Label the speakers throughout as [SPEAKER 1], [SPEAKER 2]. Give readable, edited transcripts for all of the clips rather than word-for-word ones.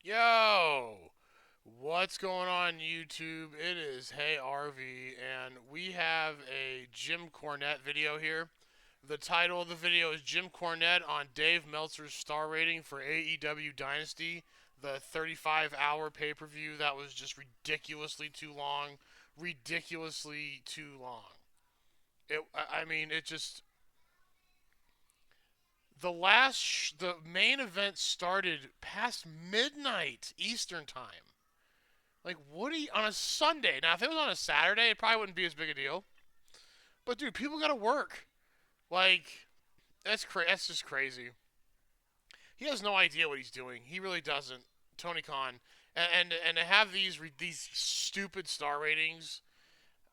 [SPEAKER 1] Yo, what's going on YouTube? It is Hey RV, and we have a Jim Cornette video here. The title of the video is Jim Cornette on Dave Meltzer's star rating for AEW Dynasty, the 35-hour pay-per-view that was just ridiculously too long. Ridiculously too long. It just the main event started past midnight Eastern time. Like, what do you, on a Sunday? Now, if it was on a Saturday, it probably wouldn't be as big a deal. But dude, people gotta work. Like, that's just crazy. He has no idea what he's doing. He really doesn't. Tony Khan, and to have these stupid star ratings,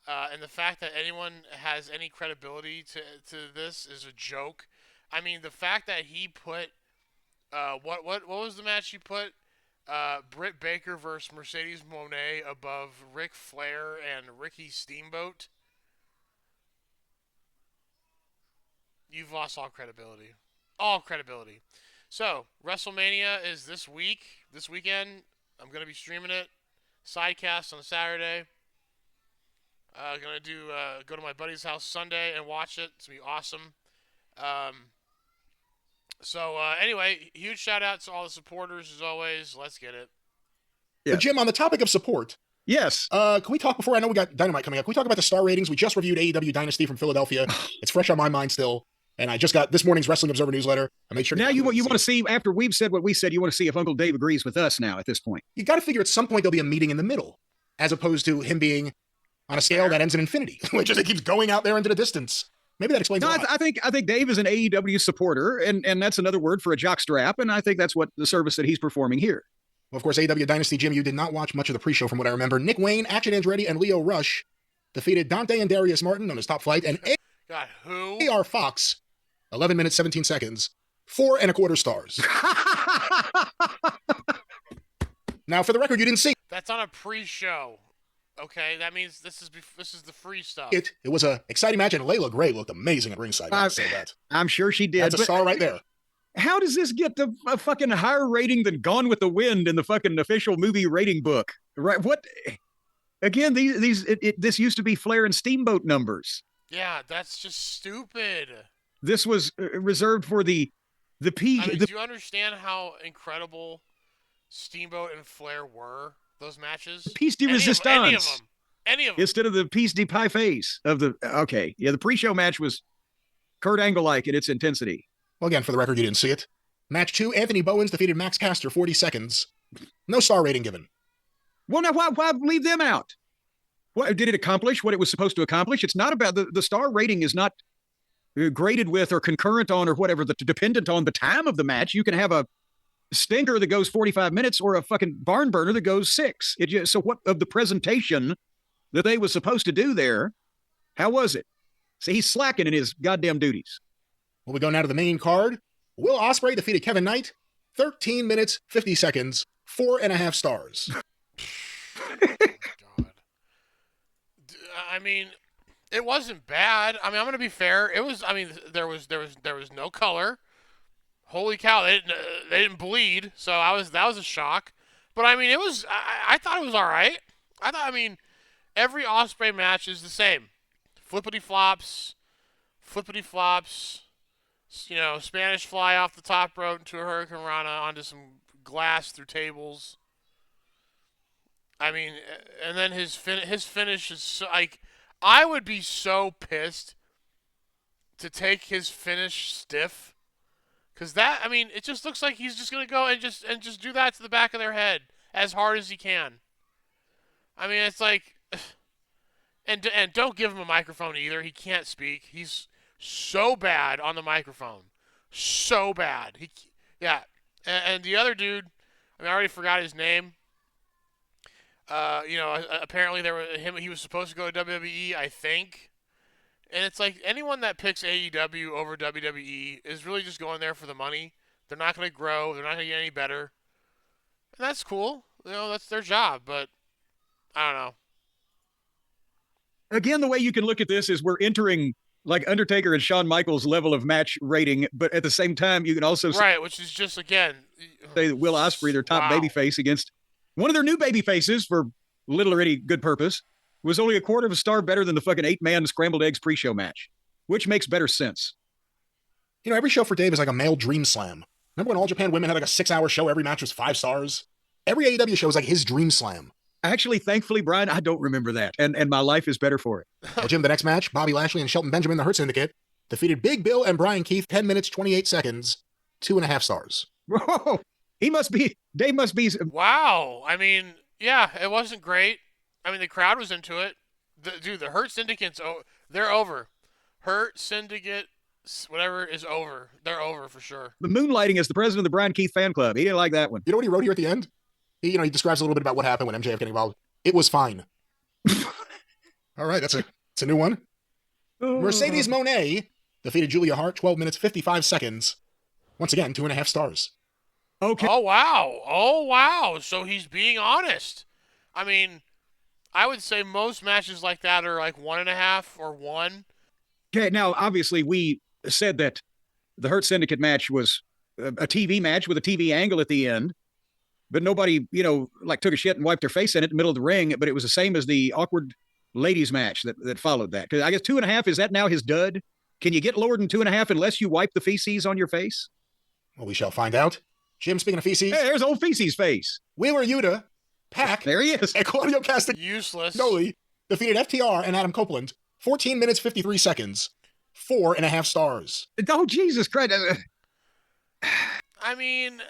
[SPEAKER 1] and the fact that anyone has any credibility to this is a joke. I mean, the fact that he put what was the match he put? Britt Baker versus Mercedes Moné above Ric Flair and Ricky Steamboat. You've lost all credibility. All credibility. So, WrestleMania is this weekend. I'm going to be streaming it. Sidecast on Saturday. Go to my buddy's house Sunday and watch it. It's going to be awesome. Anyway, huge shout out to all the supporters as always. Let's get it.
[SPEAKER 2] Yeah.
[SPEAKER 3] But Jim, on the topic of support,
[SPEAKER 2] yes.
[SPEAKER 3] Can we talk before I know we got Dynamite coming up? Can we talk about the star ratings? We just reviewed AEW Dynasty from Philadelphia. It's fresh on my mind still. And I just got this morning's Wrestling Observer newsletter. I made sure.
[SPEAKER 2] Now you want to see, after we've said what we said, you want to see if Uncle Dave agrees with us now at this point.
[SPEAKER 3] You got to figure at some point there'll be a meeting in the middle, as opposed to him being on a scale that ends in infinity, which just keeps going out there into the distance. Maybe that explains.
[SPEAKER 2] No,
[SPEAKER 3] a lot.
[SPEAKER 2] I think Dave is an AEW supporter, and that's another word for a jockstrap, and I think that's what the service that he's performing here.
[SPEAKER 3] Well, of course, AEW Dynasty, Jim, you did not watch much of the pre-show from what I remember. Nick Wayne, Action Andretti, and Leo Rush defeated Dante and Darius Martin on his Top Flight, and
[SPEAKER 1] God, who?
[SPEAKER 3] AR Fox, 11 minutes, 17 seconds, 4.25 stars. Now, for the record, you didn't see
[SPEAKER 1] That's on a pre-show. Okay, that means this is the free stuff.
[SPEAKER 3] it. It was an exciting match, and Layla Gray looked amazing at ringside. I say that.
[SPEAKER 2] I'm sure she did.
[SPEAKER 3] That's a star right there.
[SPEAKER 2] How does this get a fucking higher rating than Gone with the Wind in the fucking official movie rating book? Right? What? Again, this used to be Flair and Steamboat numbers.
[SPEAKER 1] Yeah, that's just stupid.
[SPEAKER 2] This was reserved for the peak.
[SPEAKER 1] I mean, do you understand how incredible Steamboat and Flair were? Those matches?
[SPEAKER 2] Piece de resistance.
[SPEAKER 1] Any of them.
[SPEAKER 2] Instead of the piece de pie face of the... Okay, yeah, the pre-show match was Kurt Angle-like in its intensity.
[SPEAKER 3] Well, again, for the record, you didn't see it. Match 2, Anthony Bowens defeated Max Caster, 40 seconds. No star rating given.
[SPEAKER 2] Well, now, why leave them out? What, did it accomplish what it was supposed to accomplish? It's not about... The star rating is not graded with or concurrent on or whatever, dependent on the time of the match. You can have a stinker that goes 45 minutes or a fucking barn burner that goes 6. So what of the presentation that they was supposed to do there, how was it? See, he's slacking in his goddamn duties.
[SPEAKER 3] Well, we go now to the main card. Will Ospreay defeated Kevin Knight, 13 minutes, 50 seconds, 4.5 stars.
[SPEAKER 1] God. I mean, it wasn't bad. I mean, I'm gonna be fair. It was. I mean, there was no color. Holy cow! They didn't bleed. So that was a shock. But I mean, it was. I thought it was all right. I mean, every Ospreay match is the same. Flippity flops. You know, Spanish fly off the top rope into a Hurricane Rana onto some glass through tables. I mean, and then his finish is so, like, I would be so pissed to take his finish stiff, because that, I mean, it just looks like he's just gonna go and just do that to the back of their head as hard as he can. I mean, it's like, and don't give him a microphone either. He can't speak. He's so bad on the microphone, so bad. And the other dude, I mean, I already forgot his name. Apparently he was supposed to go to WWE, I think. And it's like anyone that picks AEW over WWE is really just going there for the money. They're not going to grow. They're not going to get any better. And that's cool. You know, that's their job. But I don't know.
[SPEAKER 2] Again, the way you can look at this is we're entering like Undertaker and Shawn Michaels level of match rating, but at the same time, you can also
[SPEAKER 1] right, which is just again
[SPEAKER 2] say that Will Ospreay, their top
[SPEAKER 1] wow.
[SPEAKER 2] babyface, against one of their new babyfaces for little or any good purpose, was only a quarter of a star better than the fucking 8-man scrambled eggs pre-show match, which makes better sense.
[SPEAKER 3] You know, every show for Dave is like a male dream slam. Remember when All Japan Women had like a 6-hour show, every match was 5 stars? Every AEW show is like his dream slam.
[SPEAKER 2] Actually, thankfully, Brian, I don't remember that, and my life is better for it.
[SPEAKER 3] Well, Jim, the next match, Bobby Lashley and Shelton Benjamin, the Hurt Syndicate, defeated Big Bill and Brian Keith, 10 minutes, 28 seconds, 2.5 stars.
[SPEAKER 2] Whoa, Dave must be.
[SPEAKER 1] Wow. I mean, yeah, it wasn't great. I mean, the crowd was into it. The Hurt Syndicate's they're over. Hurt Syndicate, whatever, is over. They're over for sure.
[SPEAKER 2] The moonlighting as the president of the Brian Keith fan club. He didn't like that one.
[SPEAKER 3] You know what he wrote here at the end? He describes a little bit about what happened when MJF got involved. It was fine. All right, it's a new one. Mercedes Moné defeated Julia Hart, 12 minutes, 55 seconds. Once again, 2.5 stars.
[SPEAKER 2] Okay.
[SPEAKER 1] Oh, wow. Oh, wow. So he's being honest. I mean, I would say most matches like that are like 1.5 or 1.
[SPEAKER 2] Okay, now, obviously, we said that the Hurt Syndicate match was a TV match with a TV angle at the end, but nobody, like took a shit and wiped their face in it in the middle of the ring, but it was the same as the awkward ladies match that followed that. Because I guess 2.5, is that now his dud? Can you get lower than 2.5 unless you wipe the feces on your face?
[SPEAKER 3] Well, we shall find out. Jim, speaking of feces.
[SPEAKER 2] Hey, there's old feces face.
[SPEAKER 3] Wheeler Yuta, Pac,
[SPEAKER 2] there he is.
[SPEAKER 3] and Claudio Castagnoli
[SPEAKER 1] Useless.
[SPEAKER 3] defeated FTR and Adam Copeland, 14 minutes, 53 seconds, 4.5 stars.
[SPEAKER 2] Oh, Jesus Christ.
[SPEAKER 1] I mean,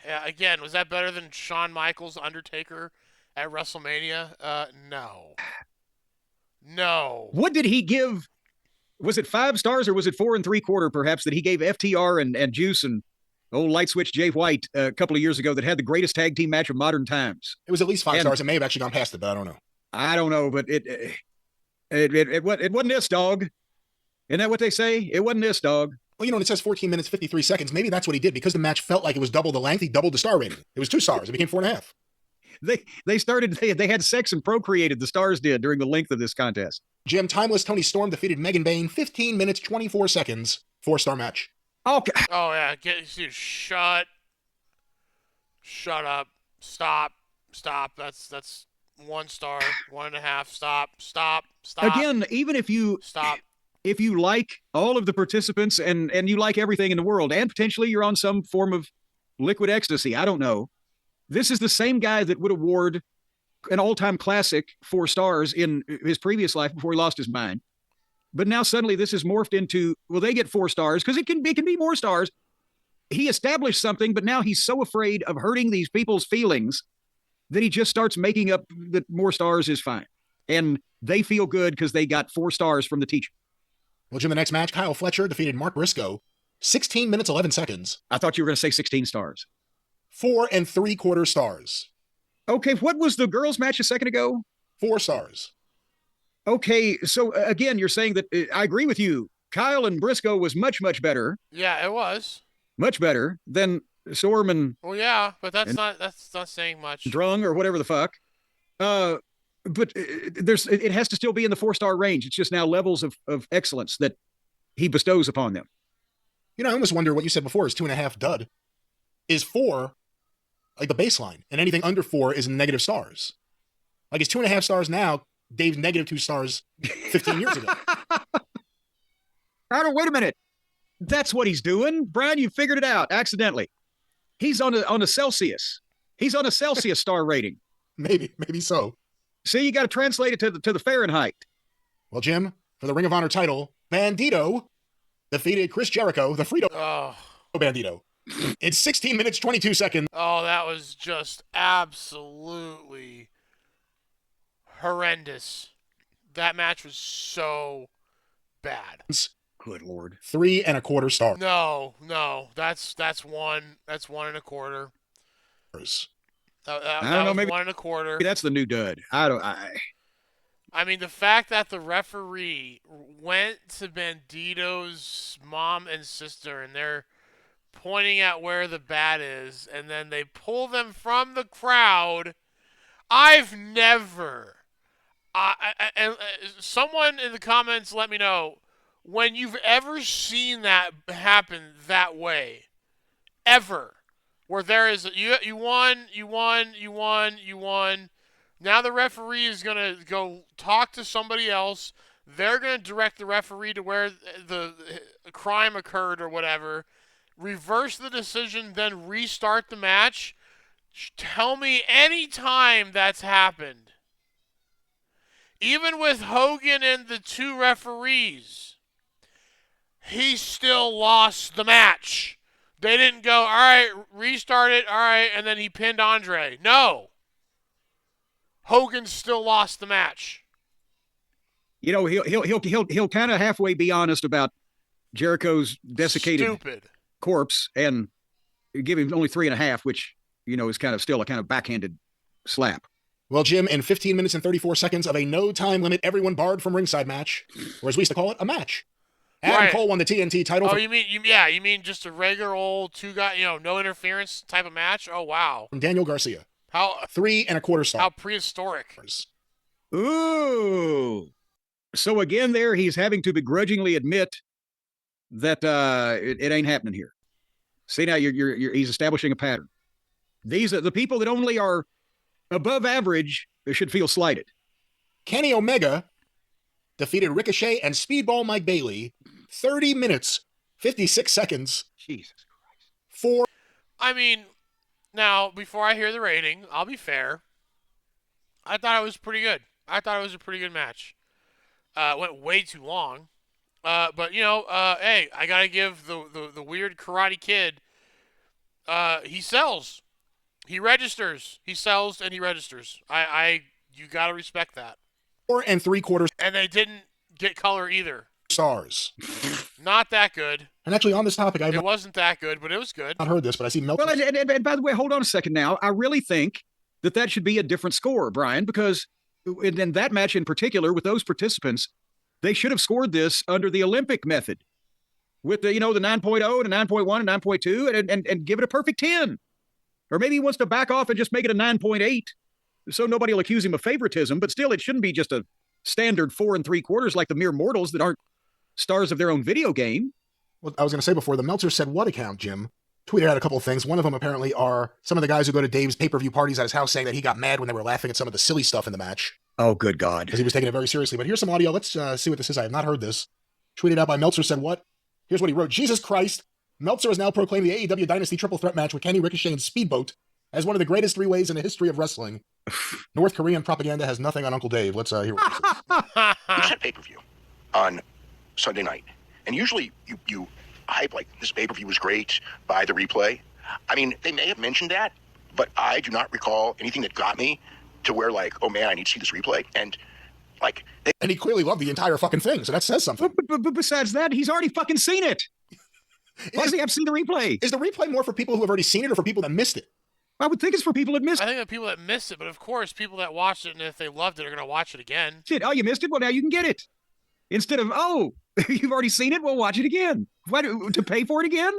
[SPEAKER 1] yeah, again, was that better than Shawn Michaels Undertaker at WrestleMania? No. No.
[SPEAKER 2] What did he give? Was it 5 stars or was it 4 3/4 perhaps that he gave FTR and Juice and old light switch Jay White a couple of years ago that had the greatest tag team match of modern times?
[SPEAKER 3] It was at least 5 stars. It may have actually gone past it, but I don't know.
[SPEAKER 2] I don't know, but it wasn't this, dog. Isn't that what they say? It wasn't this, dog.
[SPEAKER 3] Well, it says 14 minutes, 53 seconds. Maybe that's what he did because the match felt like it was double the length. He doubled the star rating. It was 2 stars. It became 4.5.
[SPEAKER 2] They had sex and procreated, the stars did, during the length of this contest.
[SPEAKER 3] Jim, Timeless Tony Storm defeated Megan Bayne, 15 minutes, 24 seconds, 4-star match.
[SPEAKER 2] Okay.
[SPEAKER 1] Oh, yeah. Dude, shut up. Stop. That's 1 star, 1.5. Stop.
[SPEAKER 2] Again, even if you
[SPEAKER 1] stop.
[SPEAKER 2] If you like all of the participants and you like everything in the world, and potentially you're on some form of liquid ecstasy, I don't know. This is the same guy that would award an all-time classic 4 stars in his previous life before he lost his mind. But now suddenly this is morphed into, well, they get 4 stars because it can be more stars. He established something, but now he's so afraid of hurting these people's feelings that he just starts making up that more stars is fine. And they feel good because they got 4 stars from the teacher.
[SPEAKER 3] Well, Jim, the next match, Kyle Fletcher defeated Mark Briscoe, 16 minutes, 11 seconds.
[SPEAKER 2] I thought you were going to say 16 stars.
[SPEAKER 3] 4 3/4 stars.
[SPEAKER 2] Okay, what was the girls' match a second ago?
[SPEAKER 3] 4 stars.
[SPEAKER 2] Okay, so again, you're saying that I agree with you. Kyle and Briscoe was much, much better.
[SPEAKER 1] Yeah, it was.
[SPEAKER 2] Much better than Storm and...
[SPEAKER 1] Well, yeah, but that's not saying much.
[SPEAKER 2] Drung or whatever the fuck. But it has to still be in the 4-star range. It's just now levels of excellence that he bestows upon them.
[SPEAKER 3] I almost wonder what you said before is 2.5 dud. Is 4 like the baseline, and anything under 4 is negative stars? Like, it's 2.5 stars now, Dave's negative 2 stars 15 years ago.
[SPEAKER 2] Wait a minute. That's what he's doing. Brian, you figured it out accidentally. He's on a Celsius. He's on a Celsius star rating.
[SPEAKER 3] Maybe so.
[SPEAKER 2] See, you got to translate it to the Fahrenheit.
[SPEAKER 3] Well, Jim, for the Ring of Honor title, Bandito defeated Chris Jericho, the Frito Bandito. It's 16 minutes, 22 seconds.
[SPEAKER 1] Oh, that was just absolutely horrendous. That match was so bad.
[SPEAKER 2] Good Lord.
[SPEAKER 3] 3 1/4 stars.
[SPEAKER 1] No, that's 1 1/4.
[SPEAKER 2] I don't know, maybe
[SPEAKER 1] 1 1/4.
[SPEAKER 2] That's the new dud.
[SPEAKER 1] I mean, the fact that the referee went to Bandito's mom and sister and they're pointing at where the bat is, and then they pull them from the crowd. I've never. Someone in the comments let me know, when you've ever seen that happen that way, ever, where there is you won. Now the referee is gonna go talk to somebody else. They're gonna direct the referee to where the crime occurred or whatever. Reverse the decision, then restart the match. Tell me any time that's happened. Even with Hogan and the 2 referees, he still lost the match. They didn't go, all right, restart it, all right, and then he pinned Andre. No. Hogan still lost the match.
[SPEAKER 2] You know, he'll kind of halfway be honest about Jericho's desiccated corpse and give him only 3.5, which, you know, is kind of still a kind of backhanded slap.
[SPEAKER 3] Well, Jim, in 15 minutes and 34 seconds of a no time limit, everyone barred from ringside match, or as we used to call it, a match. Adam Cole won the TNT title.
[SPEAKER 1] Oh, you mean just a regular old 2-guy, no interference type of match? Oh, wow.
[SPEAKER 3] From Daniel Garcia.
[SPEAKER 1] How
[SPEAKER 3] 3.25 stars.
[SPEAKER 1] How prehistoric.
[SPEAKER 2] Ooh. So again, there he's having to begrudgingly admit that it ain't happening here. See, now he's establishing a pattern. These are the people that only are above average should feel slighted.
[SPEAKER 3] Kenny Omega defeated Ricochet and Speedball Mike Bailey 30 minutes, 56 seconds.
[SPEAKER 2] Jesus Christ.
[SPEAKER 1] I mean, now, before I hear the rating, I'll be fair. I thought it was pretty good. I thought it was a pretty good match. Went way too long. But, hey, I got to give the weird Karate Kid, he sells. He registers. He sells and he registers. You got to respect that.
[SPEAKER 3] 4 3/4.
[SPEAKER 1] And they didn't get color either.
[SPEAKER 3] Stars.
[SPEAKER 1] Not that good.
[SPEAKER 3] And actually, on this topic,
[SPEAKER 1] it wasn't that good, but it was good.
[SPEAKER 3] I've not heard this, but I see Meltzer.
[SPEAKER 2] Well, and by the way, hold on a second now. I really think that should be a different score, Brian, because in that match in particular, with those participants, they should have scored this under the Olympic method with the 9.0 and 9.1 and 9.2 and give it a perfect 10. Or maybe he wants to back off and just make it a 9.8 so nobody will accuse him of favoritism, but still it shouldn't be just a standard 4 3/4 like the mere mortals that aren't stars of their own video game.
[SPEAKER 3] Well, I was going to say before, the Meltzer Said What account, Jim, tweeted out a couple of things. One of them apparently are some of the guys who go to Dave's pay-per-view parties at his house saying that he got mad when they were laughing at some of the silly stuff in the match.
[SPEAKER 2] Oh, good God.
[SPEAKER 3] Because he was taking it very seriously. But here's some audio. Let's see what this is. I have not heard this. Tweeted out by Meltzer Said What. Here's what he wrote. Jesus Christ. Meltzer has now proclaimed the AEW Dynasty triple threat match with Kenny, Ricochet, and Speedboat as one of the greatest 3-ways in the history of wrestling. North Korean propaganda has nothing on Uncle Dave. Let's hear what this is.
[SPEAKER 4] We had pay-per-view on Sunday night. And usually you hype like this pay-per-view was great, buy the replay. I mean, they may have mentioned that, but I do not recall anything that got me to where like, oh man, I need to see this replay. And like,
[SPEAKER 3] and he clearly loved the entire fucking thing, so that says something.
[SPEAKER 2] But besides that, he's already fucking seen it. Why does he have to see the replay?
[SPEAKER 3] Is the replay more for people who have already seen it or for people that missed it?
[SPEAKER 2] I would think it's for people that missed it.
[SPEAKER 1] I think the people that missed it, but of course, people that watched it and if they loved it are going to watch it again.
[SPEAKER 2] Shit, oh, you missed it? Well, now you can get it. Instead of, oh, you've already seen it? Well, watch it again. Why, to pay for it again?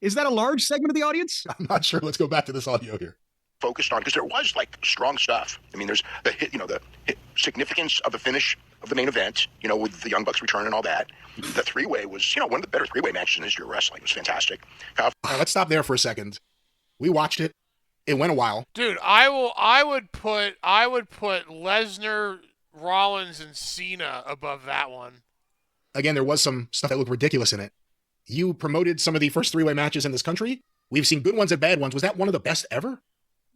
[SPEAKER 2] Is that a large segment of the audience?
[SPEAKER 3] I'm not sure. Let's go back to this audio here.
[SPEAKER 4] Focused on, because there was like strong stuff. I mean, there's the hit, the significance of the finish of the main event, with the Young Bucks return and all that. The 3-way was, one of the better 3-way matches in the history of wrestling. It was fantastic.
[SPEAKER 3] All right, let's stop there for a second. We watched it. It went a while.
[SPEAKER 1] Dude, I would put Lesnar, Rollins, and Cena above that one.
[SPEAKER 3] Again, there was some stuff that looked ridiculous in it. You promoted some of the first 3-way matches in this country. We've seen good ones and bad ones. Was that one of the best ever?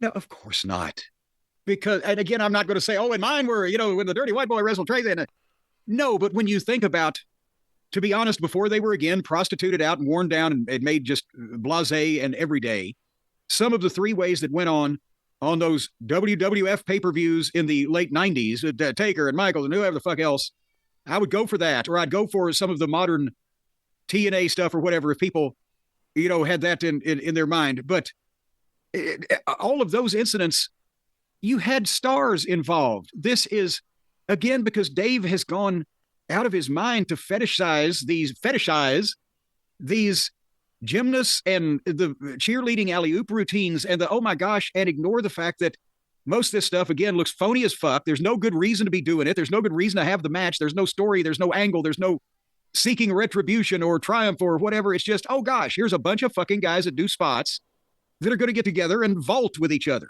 [SPEAKER 2] No, of course not. Because, and again, I'm not going to say, oh, and mine were, when the Dirty White Boy wrestled Tracy. No, but when you think about, to be honest, before they were again prostituted out and worn down and made just blasé and everyday, some of the 3-ways that went on those WWF pay-per-views in the late 90s, Taker and Michaels and whoever the fuck else, I would go for that. Or I'd go for some of the modern TNA stuff or whatever if people, had that in their mind. But all of those incidents, you had stars involved. This is, again, because Dave has gone out of his mind to fetishize these gymnasts and the cheerleading alley-oop routines and the, oh my gosh, and ignore the fact that most of this stuff, again, looks phony as fuck. There's no good reason to be doing it. There's no good reason to have the match. There's no story. There's no angle. There's no seeking retribution or triumph or whatever. It's just, oh gosh, here's a bunch of fucking guys that do spots that are going to get together and vault with each other.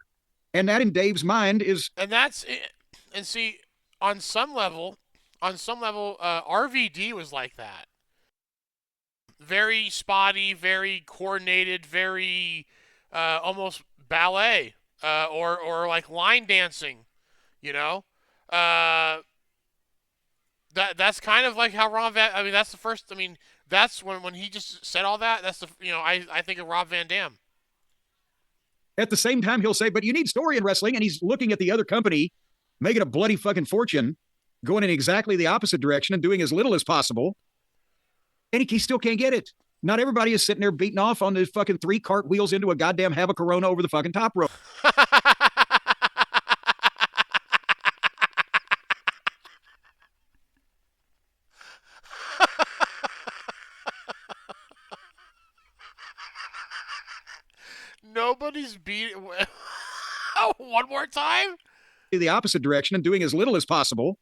[SPEAKER 2] And that in Dave's mind is...
[SPEAKER 1] And that's it. And see, on some level, RVD was like that. Very spotty, very coordinated, very almost ballet or like line dancing, you know? That's kind of like how Rob Van... I mean, that's the first... I mean, that's when he just said all that. That's the... You know, I think of Rob Van Dam.
[SPEAKER 2] At the same time, he'll say, but you need story in wrestling. And he's looking at the other company, making a bloody fucking fortune, going in exactly the opposite direction and doing as little as possible. And he still can't get it. Not everybody is sitting there beating off on the fucking 3 cartwheels into a goddamn have a Corona over the fucking top rope.
[SPEAKER 1] Nobody's beating... Oh, one more time?
[SPEAKER 2] The opposite direction and doing as little as possible.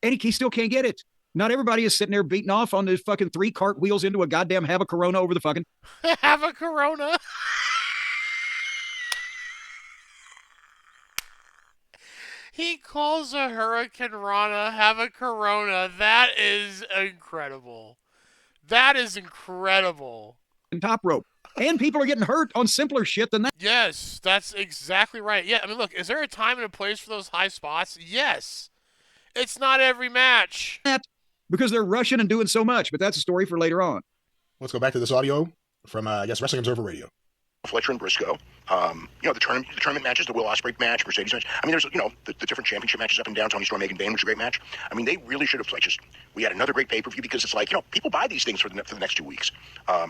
[SPEAKER 2] And he still can't get it. Not everybody is sitting there beating off on the fucking 3 cartwheels into a goddamn have a Corona over the fucking...
[SPEAKER 1] Have a Corona? He calls a Hurricane Rana have a Corona. That is incredible. That is incredible.
[SPEAKER 2] Top rope. And people are getting hurt on simpler shit than that.
[SPEAKER 1] Yes, that's exactly right. Yeah, I mean, look, is there a time and a place for those high spots? Yes. It's not every match.
[SPEAKER 2] Because they're rushing and doing so much, but that's a story for later on.
[SPEAKER 3] Let's go back to this audio from, I guess, Wrestling Observer Radio.
[SPEAKER 4] Fletcher and Briscoe, you know, the tournament matches, the Will Ospreay match, Mercedes match. I mean, there's, you know, the different championship matches up and down. Tony Storm, Megan Bayne was a great match. I mean, they really should have, like, just, we had another great pay-per-view because it's like, you know, people buy these things for the next 2 weeks,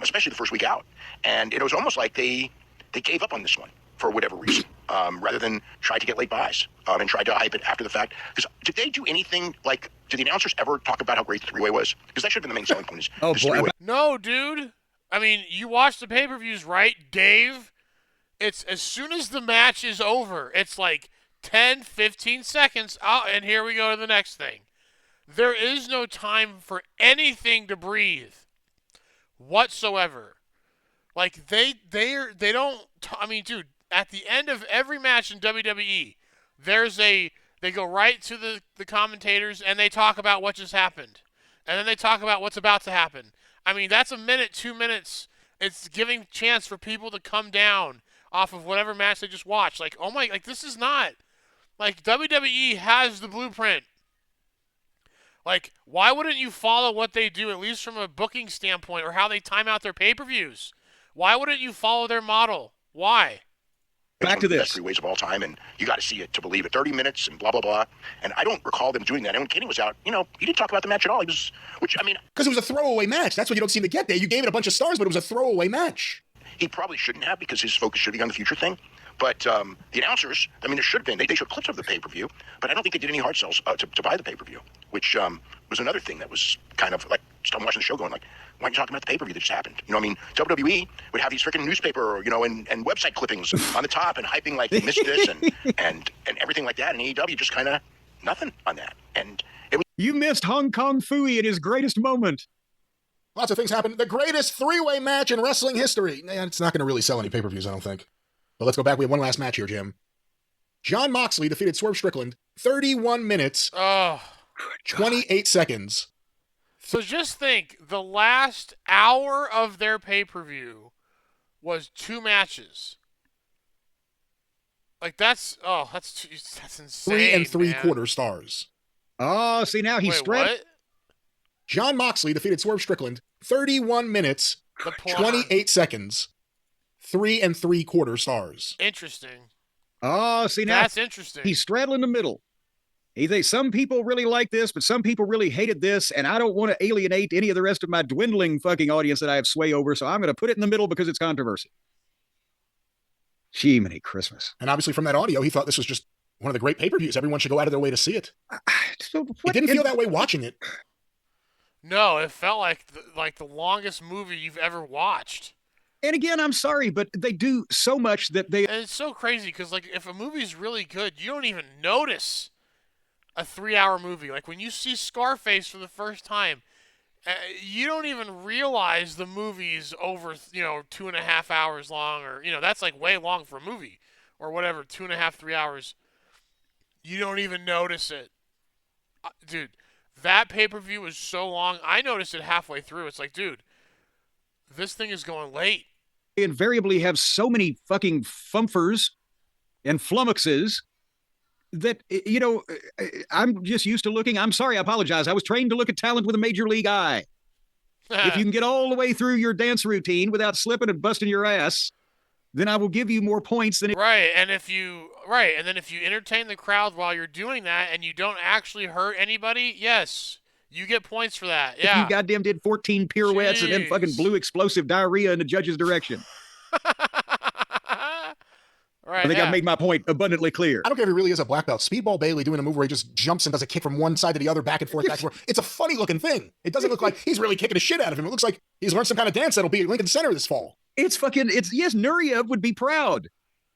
[SPEAKER 4] especially the first week out. And it was almost like they gave up on this one for whatever reason, rather than try to get late buys and try to hype it after the fact. Because did they do anything, like, did the announcers ever talk about how great the three-way was? Because that should have been the main selling point.
[SPEAKER 2] Oh, boy.
[SPEAKER 1] No, dude. I mean, you watch the pay-per-views, right, Dave? It's as soon as the match is over, it's like 10, 15 seconds, and here we go to the next thing. There is no time for anything to breathe whatsoever. Like, they don't, I mean, dude, at the end of every match in WWE, they go right to the commentators, and they talk about what just happened. And then they talk about what's about to happen. I mean, that's a minute, 2 minutes. It's giving chance for people to come down off of whatever match they just watched. Like, oh my, like, this is not, like, WWE has the blueprint. Like, why wouldn't you follow what they do, at least from a booking standpoint, or how they time out their pay-per-views? Why wouldn't you follow their model? Why?
[SPEAKER 2] Back to
[SPEAKER 4] the
[SPEAKER 2] this.
[SPEAKER 4] Best three ways of all time, and you got to see it to believe it. 30 minutes and blah, blah, blah. And I don't recall them doing that. And when Kenny was out, you know, he didn't talk about the match at all. He was, which, I mean...
[SPEAKER 3] Because it was a throwaway match. That's what you don't seem to get there. You gave it a bunch of stars, but it was a throwaway match.
[SPEAKER 4] He probably shouldn't have, because his focus should be on the future thing. But the announcers, I mean, there should have been. They showed clips of the pay-per-view, but I don't think they did any hard sells to buy the pay-per-view, which was another thing that was kind of like, I'm watching the show going like, why aren't you talking about the pay-per-view that just happened? You know, I mean, WWE would have these freaking newspaper, you know, and website clippings on the top and hyping like, you missed this and everything like that. And AEW just kind of nothing on that. And it was...
[SPEAKER 2] You missed Hong Kong Phooey at his greatest moment.
[SPEAKER 3] Lots of things happened. The greatest three-way match in wrestling history. It's not going to really sell any pay-per-views, I don't think. But let's go back. We have one last match here, Jim. John Moxley defeated Swerve Strickland. 31 minutes, 28 seconds.
[SPEAKER 1] So just think, the last hour of their pay-per-view was 2 matches. Like, that's insane,
[SPEAKER 3] 3 3/4 stars.
[SPEAKER 2] Oh, see, now he's
[SPEAKER 1] Wait, what?
[SPEAKER 3] John Moxley defeated Swerve Strickland. 31 minutes, 28 seconds, 3 3/4 stars.
[SPEAKER 1] Interesting.
[SPEAKER 2] Oh, see, now
[SPEAKER 1] that's interesting.
[SPEAKER 2] He's straddling the middle. He thinks some people really like this, but some people really hated this, and I don't want to alienate any of the rest of my dwindling fucking audience that I have sway over, so I'm going to put it in the middle because it's controversy. Jiminy Christmas.
[SPEAKER 3] And obviously from that audio, he thought this was just one of the great pay-per-views. Everyone should go out of their way to see it. It didn't feel that way watching it.
[SPEAKER 1] No, it felt like the longest movie you've ever watched.
[SPEAKER 2] And again, I'm sorry, but they do so much that they...
[SPEAKER 1] And it's so crazy, because like, if a movie's really good, you don't even notice a 3-hour movie. Like, when you see Scarface for the first time, You don't even realize the movie's over, 2.5 hours long, or that's like way long for a movie, or whatever, 2.5, 3 hours. You don't even notice it, dude. That pay-per-view was so long. I noticed it halfway through. It's like, dude, this thing is going late.
[SPEAKER 2] They invariably have so many fucking fumfers and flummoxes that, I'm just used to looking. I'm sorry, I apologize. I was trained to look at talent with a major league eye. If you can get all the way through your dance routine without slipping and busting your ass, then I will give you more points than
[SPEAKER 1] right. And then if you entertain the crowd while you're doing that and you don't actually hurt anybody, yes, you get points for that. Yeah.
[SPEAKER 2] If you goddamn did 14 pirouettes and then fucking blew explosive diarrhea in the judge's direction.
[SPEAKER 1] Right,
[SPEAKER 2] I think I've made my point abundantly clear.
[SPEAKER 3] I don't care if he really is a black belt. Speedball Bailey doing a move where he just jumps and does a kick from one side to the other, back and forth, back and forth. It's a funny looking thing. It doesn't look like he's really kicking the shit out of him. It looks like he's learned some kind of dance that'll be at Lincoln Center this fall.
[SPEAKER 2] Yes, Nureyev would be proud,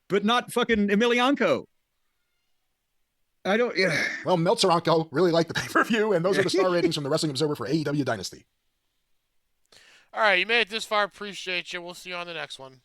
[SPEAKER 2] but not fucking Emelianenko. I don't, yeah.
[SPEAKER 3] Well, Meltzeranko really liked the pay-per-view, and those are the star ratings from the Wrestling Observer for AEW Dynasty.
[SPEAKER 1] All right, you made it this far. Appreciate you. We'll see you on the next one.